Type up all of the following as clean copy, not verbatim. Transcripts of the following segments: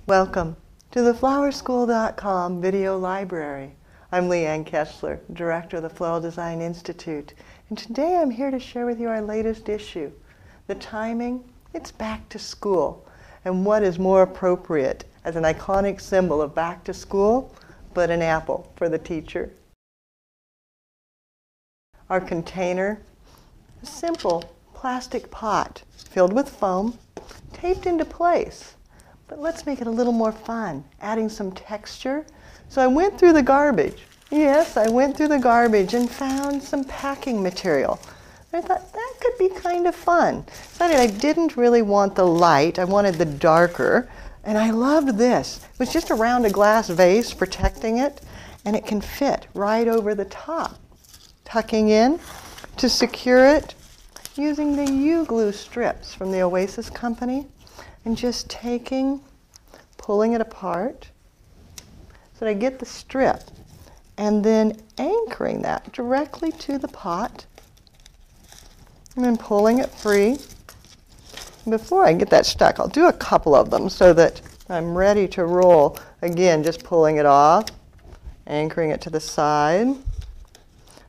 Welcome to the flowerschool.com video library. I'm Leanne Kessler, Director of the Floral Design Institute, and today I'm here to share with you our latest issue. The timing, it's back to school, and what is more appropriate as an iconic symbol of back to school but an apple for the teacher. Our container, a simple plastic pot filled with foam, taped into place. But let's make it a little more fun, adding some texture. So I went through the garbage. Yes, I went through the garbage and found some packing material. I thought that could be kind of fun. Decided I didn't really want the light, I wanted the darker. And I loved this. It was just around a glass vase protecting it, and it can fit right over the top. Tucking in to secure it using the U-glue strips from the Oasis company. And just pulling it apart so that I get the strip, and then anchoring that directly to the pot, and then pulling it free. Before I get that stuck, I'll do a couple of them so that I'm ready to roll. Again, just pulling it off, anchoring it to the side. And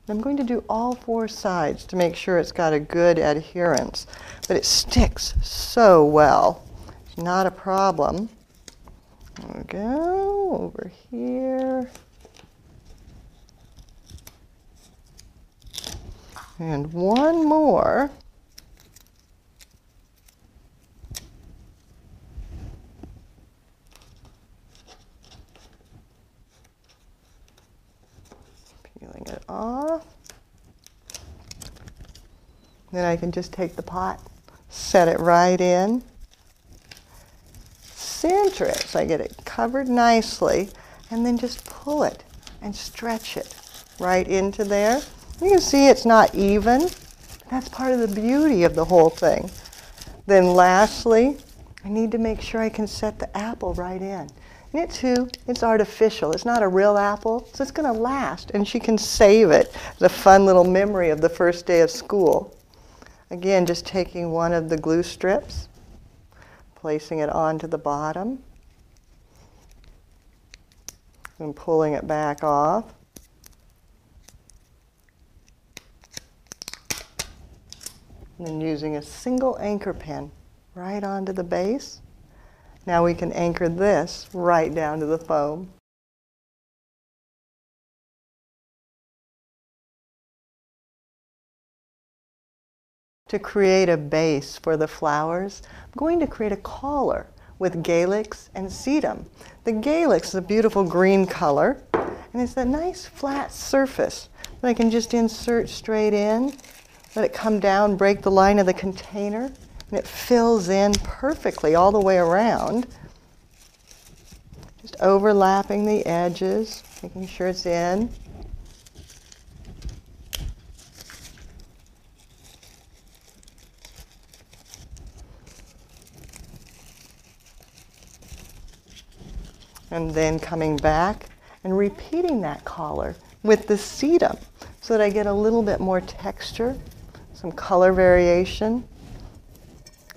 I'm going to do all four sides to make sure it's got a good adherence, but it sticks so well. Not a problem. There we go, over here. And one more. Peeling it off. Then I can just take the pot, set it right in. Center it so I get it covered nicely, and then just pull it and stretch it right into there. You can see it's not even. That's part of the beauty of the whole thing. Then lastly, I need to make sure I can set the apple right in. And it too, it's artificial. It's not a real apple, so it's going to last, and she can save it as a fun little memory of the first day of school. Again, just taking one of the glue strips, placing it onto the bottom, and pulling it back off. And then using a single anchor pin right onto the base. Now we can anchor this right down to the foam. To create a base for the flowers, I'm going to create a collar with Galix and Sedum. The Galix is a beautiful green color, and it's a nice flat surface that I can just insert straight in, let it come down, break the line of the container, and it fills in perfectly all the way around. Just overlapping the edges, making sure it's in. And then coming back and repeating that collar with the Sedum so that I get a little bit more texture, some color variation.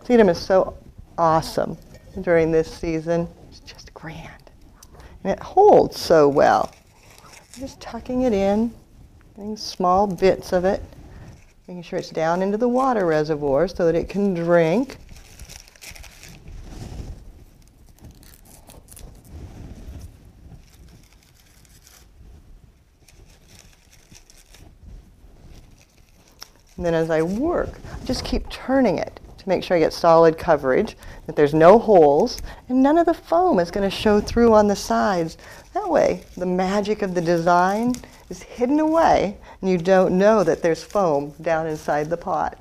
Sedum is so awesome during this season. It's just grand. And it holds so well. Just tucking it in, getting small bits of it, making sure it's down into the water reservoir so that it can drink. And then as I work, just keep turning it to make sure I get solid coverage, that there's no holes, and none of the foam is going to show through on the sides. That way, the magic of the design is hidden away, and you don't know that there's foam down inside the pot.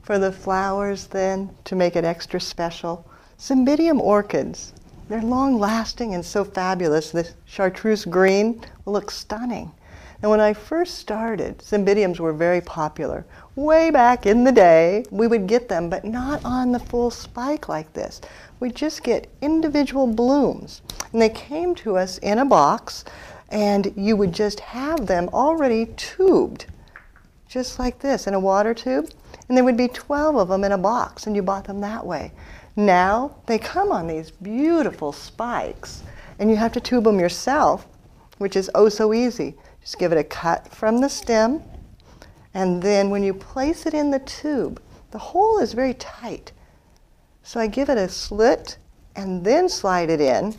For the flowers, then, to make it extra special, Cymbidium orchids. They're long-lasting and so fabulous. This chartreuse green will look stunning. And when I first started, Cymbidiums were very popular. Way back in the day, we would get them, but not on the full spike like this. We'd just get individual blooms. And they came to us in a box, and you would just have them already tubed. just like this in a water tube, and there would be 12 of them in a box, and you bought them that way. Now they come on these beautiful spikes, and you have to tube them yourself, which is oh so easy. Just give it a cut from the stem, and then when you place it in the tube, the hole is very tight. So I give it a slit and then slide it in,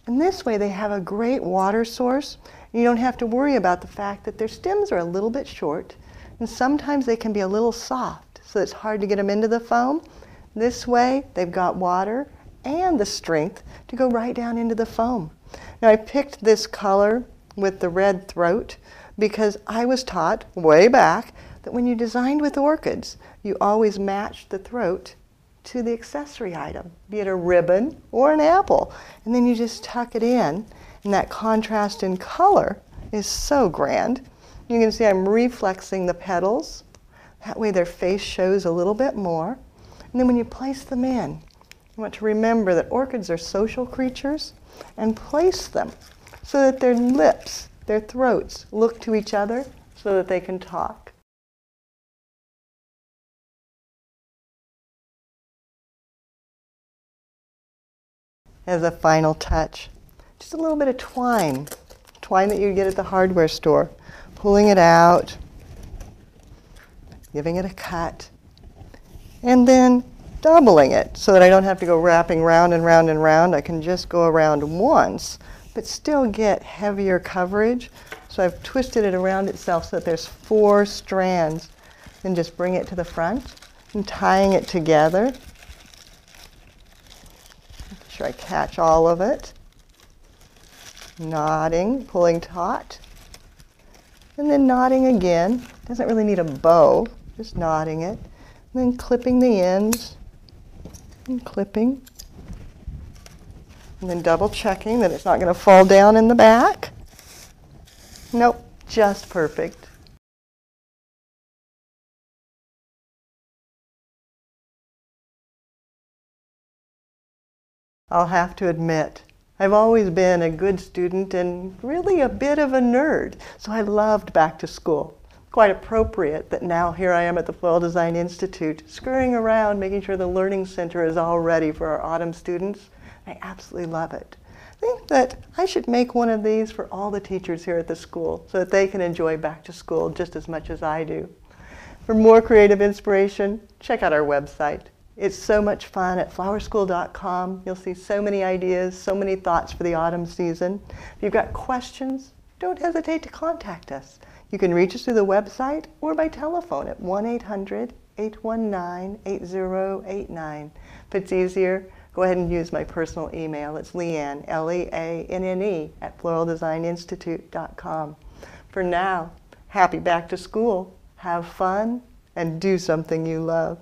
and this way they have a great water source. You don't have to worry about the fact that their stems are a little bit short, and sometimes they can be a little soft, so it's hard to get them into the foam. This way, they've got water and the strength to go right down into the foam. Now, I picked this color with the red throat because I was taught way back that when you designed with orchids, you always match the throat to the accessory item, be it a ribbon or an apple, and then you just tuck it in, and that contrast in color is so grand. You can see I'm reflexing the petals. That way their face shows a little bit more. And then when you place them in, you want to remember that orchids are social creatures, and place them so that their lips, their throats look to each other so that they can talk. As a final touch, just a little bit of twine that you get at the hardware store. Pulling it out, giving it a cut, and then doubling it so that I don't have to go wrapping round and round and round. I can just go around once, but still get heavier coverage. So I've twisted it around itself so that there's 4 strands. Then just bring it to the front and tying it together. Make sure I catch all of it. Knotting, pulling taut. And then knotting again. Doesn't really need a bow, just knotting it. And then clipping the ends, and clipping. And then double checking that it's not going to fall down in the back. Nope, just perfect. I'll have to admit, I've always been a good student and really a bit of a nerd, so I loved back to school. Quite appropriate that now here I am at the Floral Design Institute, scurrying around, making sure the Learning Center is all ready for our autumn students. I absolutely love it. I think that I should make one of these for all the teachers here at the school so that they can enjoy back to school just as much as I do. For more creative inspiration, check out our website. It's so much fun at flowerschool.com. You'll see so many ideas, so many thoughts for the autumn season. If you've got questions, don't hesitate to contact us. You can reach us through the website or by telephone at 1-800-819-8089. If it's easier, go ahead and use my personal email. It's Leanne, Leanne, at floraldesigninstitute.com. For now, happy back to school. Have fun and do something you love.